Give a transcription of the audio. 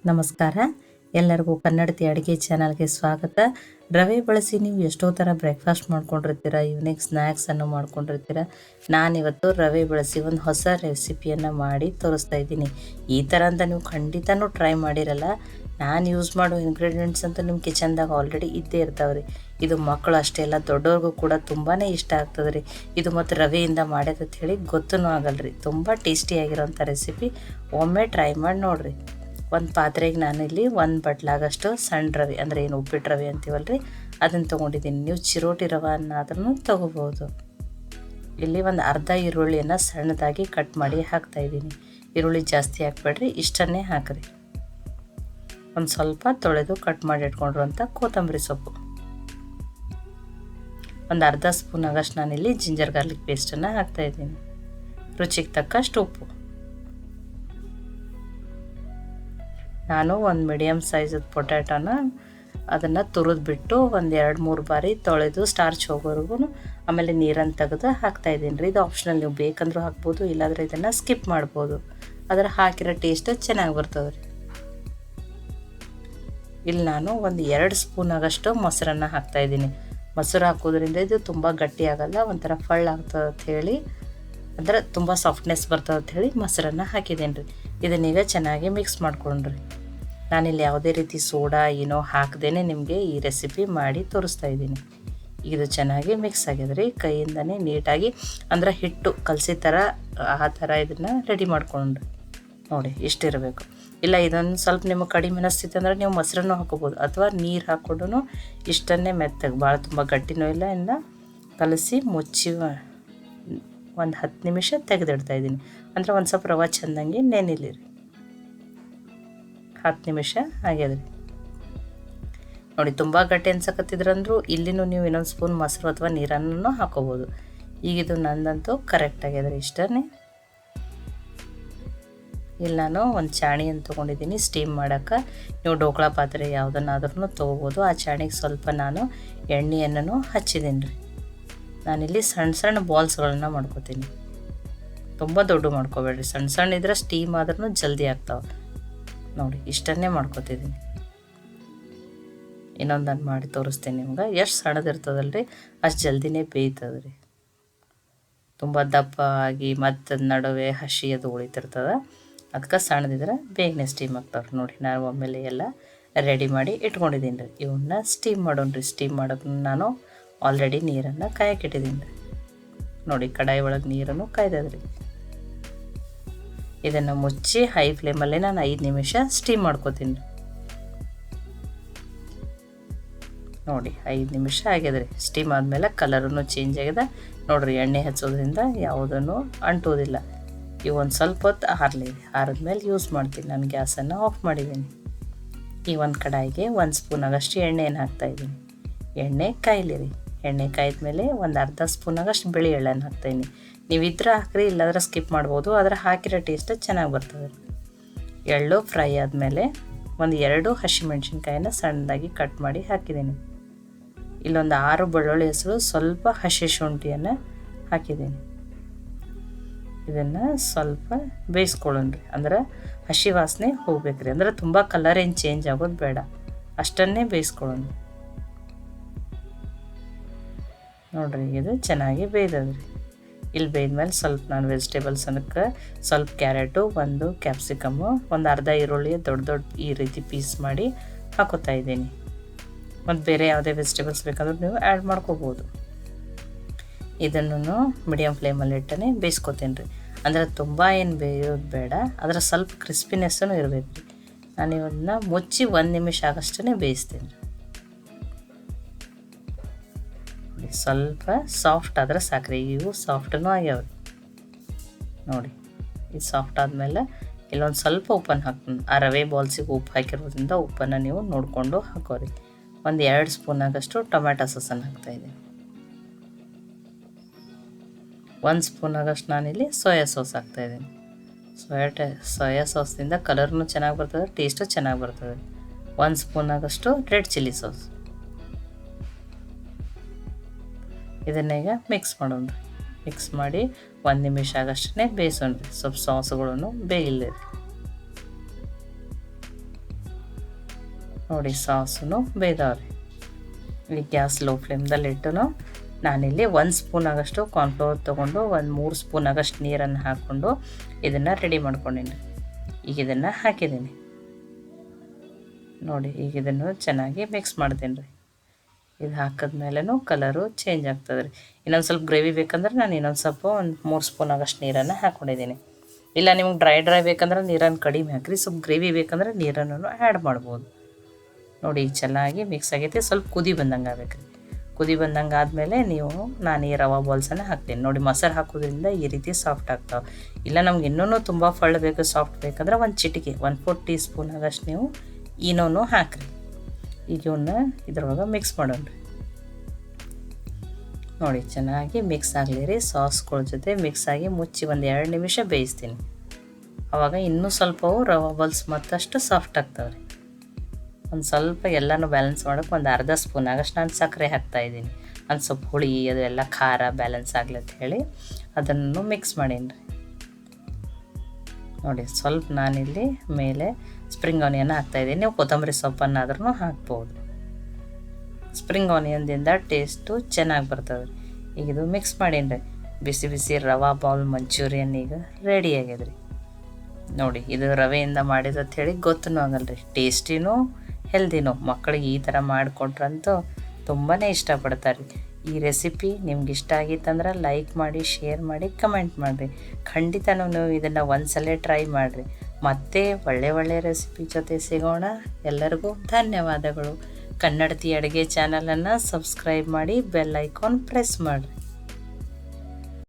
ನಮಸ್ಕಾರ, ಎಲ್ಲರಿಗೂ ಕನ್ನಡತಿ ಅಡುಗೆ ಚಾನಲ್ಗೆ ಸ್ವಾಗತ. ರವೆ ಬಳಸಿ ನೀವು ಎಷ್ಟೋ ಥರ ಬ್ರೇಕ್ಫಾಸ್ಟ್ ಮಾಡ್ಕೊಂಡಿರ್ತೀರ, ಈವ್ನಿಂಗ್ ಸ್ನ್ಯಾಕ್ಸನ್ನು ಮಾಡ್ಕೊಂಡಿರ್ತೀರ. ನಾನಿವತ್ತು ರವೆ ಬಳಸಿ ಒಂದು ಹೊಸ ರೆಸಿಪಿಯನ್ನು ಮಾಡಿ ತೋರಿಸ್ತಾ ಇದ್ದೀನಿ. ಈ ಥರ ಅಂತ ನೀವು ಖಂಡಿತನೂ ಟ್ರೈ ಮಾಡಿರಲ್ಲ. ನಾನು ಯೂಸ್ ಮಾಡೋ ಇಂಗ್ರೀಡಿಯೆಂಟ್ಸ್ ಅಂತೂ ನಿಮ್ಮ ಕಿಚನ್ದಾಗ ಆಲ್ರೆಡಿ ಇದ್ದೇ ಇರ್ತಾವೆ ರೀ. ಇದು ಮಕ್ಕಳು ಅಷ್ಟೇ ಅಲ್ಲ, ದೊಡ್ಡವ್ರಿಗೂ ಕೂಡ ತುಂಬಾ ಇಷ್ಟ ಆಗ್ತದೆ ರೀ. ಇದು ಮತ್ತು ರವೆಯಿಂದ ಮಾಡ್ಯದಂತ ಹೇಳಿ ಗೊತ್ತೂ ಆಗಲ್ರಿ. ತುಂಬ ಟೇಸ್ಟಿಯಾಗಿರೋಂಥ ರೆಸಿಪಿ. ಒಮ್ಮೆ ಟ್ರೈ ಮಾಡಿ ನೋಡಿರಿ. ಒಂದು ಪಾತ್ರೆಗೆ ನಾನಿಲ್ಲಿ ಒಂದು ಬಟ್ಲಾಗಷ್ಟು ಸಣ್ಣ ರವೆ, ಅಂದರೆ ಏನು ಉಪ್ಪಿಟ್ಟು ರವೆ ಅಂತೀವಲ್ರಿ, ಅದನ್ನು ತೊಗೊಂಡಿದ್ದೀನಿ. ನೀವು ಚಿರೋಟಿ ರವೆನ್ನಾದ್ರೂ ತೊಗೋಬೋದು. ಇಲ್ಲಿ ಒಂದು ಅರ್ಧ ಈರುಳ್ಳಿಯನ್ನು ಸಣ್ಣದಾಗಿ ಕಟ್ ಮಾಡಿ ಹಾಕ್ತಾಯಿದ್ದೀನಿ. ಈರುಳ್ಳಿ ಜಾಸ್ತಿ ಹಾಕ್ಬೇಡ್ರಿ, ಇಷ್ಟನ್ನೇ ಹಾಕಿರಿ. ಒಂದು ಸ್ವಲ್ಪ ತೊಳೆದು ಕಟ್ ಮಾಡಿ ಇಟ್ಕೊಂಡಿರುವಂಥ ಕೊತ್ತಂಬರಿ ಸೊಪ್ಪು, ಒಂದು ಅರ್ಧ ಸ್ಪೂನ್ ಆಗಷ್ಟು ನಾನಿಲ್ಲಿ ಜಿಂಜರ್ ಗಾರ್ಲಿಕ್ ಪೇಸ್ಟನ್ನು ಹಾಕ್ತಾಯಿದ್ದೀನಿ. ರುಚಿಗೆ ತಕ್ಕಷ್ಟು ಉಪ್ಪು. ನಾನು ಒಂದು ಮೀಡಿಯಮ್ ಸೈಜದ ಪೊಟ್ಯಾಟೋನ ಅದನ್ನು ತುರಿದ್ಬಿಟ್ಟು ಒಂದು 2-3 ಬಾರಿ ತೊಳೆದು ಸ್ಟಾರ್ಚ್ ಹೋಗೋವರೆಗೂ ಆಮೇಲೆ ನೀರನ್ನು ತೆಗೆದು ಹಾಕ್ತಾಯಿದ್ದೀನಿ ರೀ. ಇದು ಆಪ್ಷನಲ್, ನೀವು ಬೇಕಂದ್ರೂ ಹಾಕ್ಬೋದು, ಇಲ್ಲಾಂದರೆ ಇದನ್ನು ಸ್ಕಿಪ್ ಮಾಡ್ಬೋದು. ಅದರ ಹಾಕಿರೋ ಟೇಸ್ಟ್ ಚೆನ್ನಾಗಿ ಬರ್ತದೆ ರೀ. ಇಲ್ಲಿ ನಾನು ಒಂದು 2 ಸ್ಪೂನ್ ಆಗಷ್ಟು ಮೊಸರನ್ನು ಹಾಕ್ತಾಯಿದ್ದೀನಿ. ಮೊಸರು ಹಾಕೋದ್ರಿಂದ ಇದು ತುಂಬ ಗಟ್ಟಿ ಆಗಲ್ಲ, ಒಂಥರ ಆಗ್ತದೆ ಅಂತ ಹೇಳಿ, ಅಂದರೆ ತುಂಬ ಸಾಫ್ಟ್ನೆಸ್ ಬರ್ತದೆ ಅಂತ ಹೇಳಿ ಮೊಸರನ್ನು ಹಾಕಿದ್ದೀನಿ ರೀ. ಇದನ್ನೀಗ ಚೆನ್ನಾಗಿ ಮಿಕ್ಸ್ ಮಾಡ್ಕೊಂಡ್ರಿ. ನಾನಿಲ್ಲಿ ಯಾವುದೇ ರೀತಿ ಸೋಡಾ ಏನೋ ಹಾಕ್ದೇನೆ ನಿಮಗೆ ಈ ರೆಸಿಪಿ ಮಾಡಿ ತೋರಿಸ್ತಾ ಇದ್ದೀನಿ. ಇದು ಚೆನ್ನಾಗಿ ಮಿಕ್ಸ್ ಆಗಿದೆ ರೀ. ಕೈಯಿಂದನೇ ನೀಟಾಗಿ, ಅಂದ್ರೆ ಹಿಟ್ಟು ಕಲಸಿ ಥರ ಆ ಥರ ಇದನ್ನು ರೆಡಿ ಮಾಡ್ಕೊಂಡ್ರಿ. ನೋಡಿ ಇಷ್ಟಿರಬೇಕು. ಇಲ್ಲ ಇದೊಂದು ಸ್ವಲ್ಪ ನಿಮಗೆ ಕಡಿಮೆ ಅನಿಸ್ತಿತ್ತು ಅಂದರೆ ನೀವು ಮೊಸರನ್ನು ಹಾಕೋಬೋದು, ಅಥವಾ ನೀರು ಹಾಕ್ಕೊಂಡು ಇಷ್ಟನ್ನೇ ಮೆತ್ತಗೆ, ಭಾಳ ತುಂಬ ಗಟ್ಟಿನೂ ಇಲ್ಲ, ಇನ್ನು ಕಲಸಿ ಮುಚ್ಚಿ ಒಂದು 10 ನಿಮಿಷ ತೆಗೆದಿಡ್ತಾಯಿದ್ದೀನಿ. ಅಂದರೆ ಒಂದು ಸ್ವಲ್ಪ ರವೆ ಚೆಂದಂಗೆ ನೆನಿಲಿ ರೀ. 10 ನಿಮಿಷ ಆಗ್ಯದ್ರಿ. ನೋಡಿ ತುಂಬ ಗಟ್ಟಿ ಅನ್ಸಕತ್ತಿದ್ರಂದ್ರೂ ಇಲ್ಲಿನೂ ನೀವು ಇನ್ನೊಂದು ಸ್ಪೂನ್ ಮೊಸರು ಅಥವಾ ನೀರನ್ನು ಹಾಕೋಬೋದು. ಈಗಿದು ನಂದಂತೂ ಕರೆಕ್ಟ್ ಆಗ್ಯದ್ರಿ. ಇಷ್ಟನೇ. ಇಲ್ಲಿ ನಾನು ಒಂದು ಚಾಣಿಯನ್ನು ತೊಗೊಂಡಿದ್ದೀನಿ ಸ್ಟೀಮ್ ಮಾಡೋಕ್ಕೆ. ನೀವು ಡೋಕ್ಳಾ ಪಾತ್ರೆ ಯಾವುದನ್ನಾದ್ರೂ ತೊಗೋಬೋದು. ಆ ಚಾಣಿಗೆ ಸ್ವಲ್ಪ ನಾನು ಎಣ್ಣೆಯನ್ನು ಹಚ್ಚಿದ್ದೀನಿ ರೀ. ನಾನಿಲ್ಲಿ ಸಣ್ಣ ಸಣ್ಣ ಬಾಲ್ಸ್ಗಳನ್ನು ಮಾಡ್ಕೋತೀನಿ. ತುಂಬ ದೊಡ್ಡ ಮಾಡ್ಕೋಬೇಡ್ರಿ, ಸಣ್ಣ ಸಣ್ಣ ಇದ್ರೆ ಸ್ಟೀಮ್ ಆದ್ರೂ ಜಲ್ದಿ ಆಗ್ತಾವೆ. ನೋಡಿ ಇಷ್ಟನ್ನೇ ಮಾಡ್ಕೋತಿದ್ದೀನಿ. ಇನ್ನೊಂದನ್ನು ಮಾಡಿ ತೋರಿಸ್ತೀನಿ ನಿಮ್ಗೆ. ಎಷ್ಟು ಸಣ್ಣದಿರ್ತದಲ್ರಿ ಅಷ್ಟು ಜಲ್ದಿನೇ ಬೇಯ್ತದೆ ರೀ. ತುಂಬ ದಪ್ಪ ಆಗಿ ಮತ್ತು ನಡುವೆ ಹಸಿ ಅದು ಉಳಿತಿರ್ತದೆ, ಅದಕ್ಕೆ ಸಣ್ಣದಿದ್ರೆ ಬೇಗನೆ ಸ್ಟೀಮ್ ಆಗ್ತಾವ್ರಿ. ನೋಡಿ ನಾನು ಒಮ್ಮೆಲೆ ಎಲ್ಲ ರೆಡಿ ಮಾಡಿ ಇಟ್ಕೊಂಡಿದ್ದೀನಿ ರೀ. ಇವನ್ನ ಸ್ಟೀಮ್ ಮಾಡೋಣ್ರಿ. ಸ್ಟೀಮ್ ಮಾಡೋಕೆ ನಾನು ಆಲ್ರೆಡಿ ನೀರನ್ನು ಕಾಯಕ್ಕಿಟ್ಟಿದ್ದೀನಿ ರೀ. ನೋಡಿ ಕಡಾಯಿ ಒಳಗೆ ನೀರನ್ನು ಕಾಯ್ದದ್ರಿ. ಇದನ್ನು ಮುಚ್ಚಿ ಹೈ ಫ್ಲೇಮಲ್ಲೇ ನಾನು 5 ನಿಮಿಷ ಸ್ಟೀಮ್ ಮಾಡ್ಕೋತೀನಿ ರೀ. ನೋಡಿ 5 ನಿಮಿಷ ಆಗ್ಯದ್ರಿ. ಸ್ಟೀಮ್ ಆದಮೇಲೆ ಕಲರೂ ಚೇಂಜ್ ಆಗಿದೆ ನೋಡಿರಿ. ಎಣ್ಣೆ ಹಚ್ಚೋದ್ರಿಂದ ಯಾವುದೂ ಅಂಟೋದಿಲ್ಲ. ಇವು ಒಂದು ಸ್ವಲ್ಪ ಹೊತ್ತು ಆರಲಿ. ಆರಿದ್ಮೇಲೆ ಯೂಸ್ ಮಾಡ್ತೀನಿ. ನಾನು ಗ್ಯಾಸನ್ನು ಆಫ್ ಮಾಡಿದ್ದೀನಿ. ಈ ಒಂದು ಕಡಾಯಿಗೆ 1 ಸ್ಪೂನ್ ಆಗಷ್ಟು ಎಣ್ಣೆಯನ್ನು ಹಾಕ್ತಾಯಿದ್ದೀನಿ. ಎಣ್ಣೆ ಕಾಯ್ಲಿ ರೀ. ಎಣ್ಣೆ ಕಾಯ್ದ್ಮೇಲೆ ಒಂದು ಅರ್ಧ ಸ್ಪೂನ್ ಆಗಷ್ಟು ಬಿಳಿ ಎಳ್ಳನ್ನು ಹಾಕ್ತಾಯಿದ್ದೀನಿ. ನೀವು ಇದ್ರೆ ಹಾಕ್ರಿ, ಇಲ್ಲಾಂದ್ರೆ ಸ್ಕಿಪ್ ಮಾಡ್ಬೋದು, ಆದರೆ ಹಾಕಿರೋ ಟೇಸ್ಟ್ ಚೆನ್ನಾಗಿ ಬರ್ತದೆ. ಎಳ್ಳು ಫ್ರೈ ಆದಮೇಲೆ ಒಂದು 2 ಹಸಿಮೆಣ್ಸಿನ್ಕಾಯಿನ ಸಣ್ಣದಾಗಿ ಕಟ್ ಮಾಡಿ ಹಾಕಿದ್ದೀನಿ. ಇಲ್ಲೊಂದು 6 ಬೆಳ್ಳುಳ್ಳಿ ಹೆಸರು, ಸ್ವಲ್ಪ ಹಸಿ ಶುಂಠಿಯನ್ನು ಹಾಕಿದ್ದೀನಿ. ಇದನ್ನು ಸ್ವಲ್ಪ ಬೇಯಿಸ್ಕೊಳ್ಳೋಣ್ರಿ. ಅಂದ್ರೆ ಹಸಿ ವಾಸನೆ ಹೋಗ್ಬೇಕ್ರಿ. ಅಂದ್ರೆ ತುಂಬ ಕಲರ್ ಏನು ಚೇಂಜ್ ಆಗೋದು ಬೇಡ, ಅಷ್ಟನ್ನೇ ಬೇಯಿಸ್ಕೊಳ್ಳೋಣ. ನೋಡ್ರಿ ಇದು ಚೆನ್ನಾಗಿ ಬೇಯ್ದದ್ರಿ. ಇಲ್ಲಿ ಬೇಯ್ದ್ಮೇಲೆ ಸ್ವಲ್ಪ ನಾನು ವೆಜಿಟೇಬಲ್ಸ್ ಅನ್ನಕ್ಕೆ ಸ್ವಲ್ಪ ಕ್ಯಾರೆಟು, ಒಂದು ಕ್ಯಾಪ್ಸಿಕಮ್ಮು, ಒಂದು ಅರ್ಧ ಈರುಳ್ಳಿ ದೊಡ್ಡ ಈ ರೀತಿ ಪೀಸ್ ಮಾಡಿ ಹಾಕೋತಾ ಇದ್ದೀನಿ. ಮತ್ತು ಬೇರೆ ಯಾವುದೇ ವೆಜಿಟೇಬಲ್ಸ್ ಬೇಕಾದ್ರೂ ನೀವು ಆ್ಯಡ್ ಮಾಡ್ಕೋಬೋದು. ಇದನ್ನು ಮೀಡಿಯಮ್ ಫ್ಲೇಮಲ್ಲಿ ಇಟ್ಟನೆ ಬೇಯಿಸ್ಕೊತೀನಿ ರೀ. ಅಂದರೆ ತುಂಬ ಏನು ಬೇಯೋದು ಬೇಡ, ಅದರ ಸ್ವಲ್ಪ ಕ್ರಿಸ್ಪಿನೆಸ್ಸೂ ಇರಬೇಕು ರೀ. ನಾನು ಇವನ್ನ ಮುಚ್ಚಿ 1 ನಿಮಿಷ ಆಗಷ್ಟೇ ಬೇಯಿಸ್ತೀನಿ. ಸ್ವಲ್ಪ ಸಾಫ್ಟ್ ಆದರೆ ಸಾಕ್ರಿ. ಇವು ಸಾಫ್ಟೂ ಆಗ್ಯಾವ ನೋಡಿ. ಇದು ಸಾಫ್ಟ್ ಆದಮೇಲೆ ಇಲ್ಲೊಂದು ಸ್ವಲ್ಪ ಉಪ್ಪನ್ನು ಹಾಕ್ತೀನಿ. ಆ ರವೆ ಬಾಲ್ಸಿಗೆ ಉಪ್ಪು ಹಾಕಿರೋದ್ರಿಂದ ಉಪ್ಪನ್ನು ನೀವು ನೋಡಿಕೊಂಡು ಹಾಕೋರಿ. ಒಂದು 2 ಸ್ಪೂನ್ ಆಗಷ್ಟು ಟೊಮ್ಯಾಟೊ ಸಾಸನ್ನು ಹಾಕ್ತಾಯಿದ್ದೀನಿ. 1 ಸ್ಪೂನ್ ಆಗಷ್ಟು ನಾನಿಲ್ಲಿ ಸೋಯಾ ಸಾಸ್ ಹಾಕ್ತಾಯಿದ್ದೀನಿ. ಸೋಯಾ ಸಾಸ್ನಿಂದ ಕಲರ್ನೂ ಚೆನ್ನಾಗಿ ಬರ್ತದೆ, ಟೇಸ್ಟು ಚೆನ್ನಾಗಿ ಬರ್ತದೆ. 1 ಸ್ಪೂನ್ ಆಗಷ್ಟು ರೆಡ್ ಚಿಲ್ಲಿ ಸಾಸ್. ಇದನ್ನೀಗ ಮಿಕ್ಸ್ ಮಾಡೋಣ. ಮಿಕ್ಸ್ ಮಾಡಿ 1 ನಿಮಿಷ ಆಗಷ್ಟೇ ಬೇಯಿಸೋಣ್ರಿ. ಸ್ವಲ್ಪ ಸಾಸ್ಗಳನ್ನು ಬೇಯಿಲ್ಲ ರೀ. ನೋಡಿ ಸಾಸು ಬೇಯ್ದವ್ರಿ. ಈಗ ಗ್ಯಾಸ್ ಲೋ ಫ್ಲೇಮ್ದಲ್ಲಿಟ್ಟು ನಾನಿಲ್ಲಿ 1 ಸ್ಪೂನ್ ಆಗಷ್ಟು ಕಾರ್ನ್ಫ್ಲವರ್ ತೊಗೊಂಡು 3 ಸ್ಪೂನ್ ಆಗಷ್ಟು ನೀರನ್ನು ಹಾಕ್ಕೊಂಡು ಇದನ್ನು ರೆಡಿ ಮಾಡ್ಕೊಂಡೀನಿ. ಈಗ ಇದನ್ನು ಹಾಕಿದ್ದೀನಿ ನೋಡಿ. ಈಗ ಇದನ್ನು ಚೆನ್ನಾಗಿ ಮಿಕ್ಸ್ ಮಾಡ್ತೀನಿ ರೀ. ಇದು ಹಾಕಿದ್ಮೇಲೆನೂ ಕಲರು ಚೇಂಜ್ ಆಗ್ತದೆ ರೀ. ಇನ್ನೊಂದು ಸ್ವಲ್ಪ ಗ್ರೇವಿ ಬೇಕಂದ್ರೆ ನಾನು ಇನ್ನೊಂದು ಸ್ವಲ್ಪ 3 ಸ್ಪೂನ್ ಆಗಷ್ಟು ನೀರನ್ನು ಹಾಕ್ಕೊಂಡಿದ್ದೀನಿ. ಇಲ್ಲ ನಿಮ್ಗೆ ಡ್ರೈ ಬೇಕಂದ್ರೆ ನೀರನ್ನು ಕಡಿಮೆ ಹಾಕಿರಿ, ಸ್ವಲ್ಪ ಗ್ರೇವಿ ಬೇಕಂದ್ರೆ ನೀರನ್ನು ಆ್ಯಡ್ ಮಾಡ್ಬೋದು. ನೋಡಿ ಈಗ ಚೆನ್ನಾಗಿ ಮಿಕ್ಸ್ ಆಗೈತೆ. ಸ್ವಲ್ಪ ಕುದಿ ಬಂದಂಗೆ ಆಗ್ಬೇಕು ರೀ. ಕುದಿ ಬಂದಂಗೆ ಆದಮೇಲೆ ನಾನು ಈ ರವಾ ಬಾಲ್ಸನ್ನು ಹಾಕ್ತೀನಿ ನೋಡಿ. ಮೊಸರು ಹಾಕೋದ್ರಿಂದ ಈ ರೀತಿ ಸಾಫ್ಟ್ ಆಗ್ತಾವೆ. ಇಲ್ಲ ನಮ್ಗೆ ಇನ್ನೂ ತುಂಬ ಫಳ್ಳು ಬೇಕು, ಸಾಫ್ಟ್ ಬೇಕಂದ್ರೆ ಒಂದು ಚಿಟಿಕೆ 1/4 ಟೀ ಸ್ಪೂನ್ ಆಗಷ್ಟು ನೀವು ಈನೋನು ಹಾಕಿರಿ. ಈಗ ಇವನ್ನ ಇದ್ರೊಳಗೆ ಮಿಕ್ಸ್ ಮಾಡೋಣ ರೀ. ನೋಡಿ ಚೆನ್ನಾಗಿ ಮಿಕ್ಸ್ ಆಗಲಿ ರೀ. ಸಾಸ್ಗಳ ಜೊತೆ ಮಿಕ್ಸ್ ಆಗಿ ಮುಚ್ಚಿ ಒಂದು 2 ನಿಮಿಷ ಬೇಯಿಸ್ತೀನಿ. ಆವಾಗ ಇನ್ನೂ ಸ್ವಲ್ಪವು ರವಾ ಬಾಲ್ಸ್ ಮತ್ತಷ್ಟು ಸಾಫ್ಟ್ ಆಗ್ತಾವೆ ರೀ. ಒಂದು ಸ್ವಲ್ಪ ಎಲ್ಲನೂ ಬ್ಯಾಲೆನ್ಸ್ ಮಾಡೋಕ್ಕೆ ಒಂದು ಅರ್ಧ ಸ್ಪೂನ್ ಆಗಷ್ಟು ನಾನು ಸಕ್ಕರೆ ಹಾಕ್ತಾಯಿದ್ದೀನಿ. ಒಂದು ಸ್ವಲ್ಪ ಹುಳಿ ಅದೆಲ್ಲ ಖಾರ ಬ್ಯಾಲೆನ್ಸ್ ಆಗಲಿ ಅಂತ ಹೇಳಿ ಅದನ್ನು ಮಿಕ್ಸ್ ಮಾಡೀನಿ ರೀ. ನೋಡಿ ಸ್ವಲ್ಪ ನಾನಿಲ್ಲಿ ಮೇಲೆ ಸ್ಪ್ರಿಂಗ್ ಆನಿಯನ್ ಹಾಕ್ತಾಯಿದ್ದೀನಿ. ನೀವು ಕೊತ್ತಂಬರಿ ಸೊಪ್ಪನ್ನಾದ್ರೂ ಹಾಕ್ಬೋದು. ಸ್ಪ್ರಿಂಗ್ ಆನಿಯನ್ದಿಂದ ಟೇಸ್ಟು ಚೆನ್ನಾಗಿ ಬರ್ತದೆ. ಈಗ ಇದು ಮಿಕ್ಸ್ ಮಾಡೀನಿ ರೀ. ಬಿಸಿ ಬಿಸಿ ರವಾ ಬಾಲ್ ಮಂಚೂರಿಯನ್ ಈಗ ರೆಡಿ ಆಗ್ಯದ ರೀ. ನೋಡಿ ಇದು ರವೆಯಿಂದ ಮಾಡಿದ್ದು ಅಂತ ಹೇಳಿ ಗೊತ್ತೂ ಆಗಲ್ಲ ರೀ. ಟೇಸ್ಟಿನೂ ಹೆಲ್ದಿನೂ. ಮಕ್ಕಳಿಗೆ ಈ ಥರ ಮಾಡಿಕೊಟ್ರಂತೂ ತುಂಬಾ ಇಷ್ಟಪಡ್ತಾರೆ. ಈ ರೆಸಿಪಿ ನಿಮ್ಗೆ ಇಷ್ಟ ಆಗಿತ್ತಂದ್ರೆ ಲೈಕ್ ಮಾಡಿ, ಶೇರ್ ಮಾಡಿ, ಕಮೆಂಟ್ ಮಾಡಿರಿ. ಖಂಡಿತನೂ ನೀವು ಇದನ್ನು ಒಂದ್ಸಲ ಟ್ರೈ ಮಾಡಿರಿ. ಮತ್ತೆ ಒಳ್ಳೆ ರೆಸಿಪಿ ಜೊತೆ ಸಿಗೋಣ. ಎಲ್ಲರಿಗೂ ಧನ್ಯವಾದಗಳು. ಕನ್ನಡತಿ ಅಡುಗೆ ಚಾನಲನ್ನು ಸಬ್ಸ್ಕ್ರೈಬ್ ಮಾಡಿ, ಬೆಲ್ ಐಕಾನ್ ಪ್ರೆಸ್ ಮಾಡಿರಿ.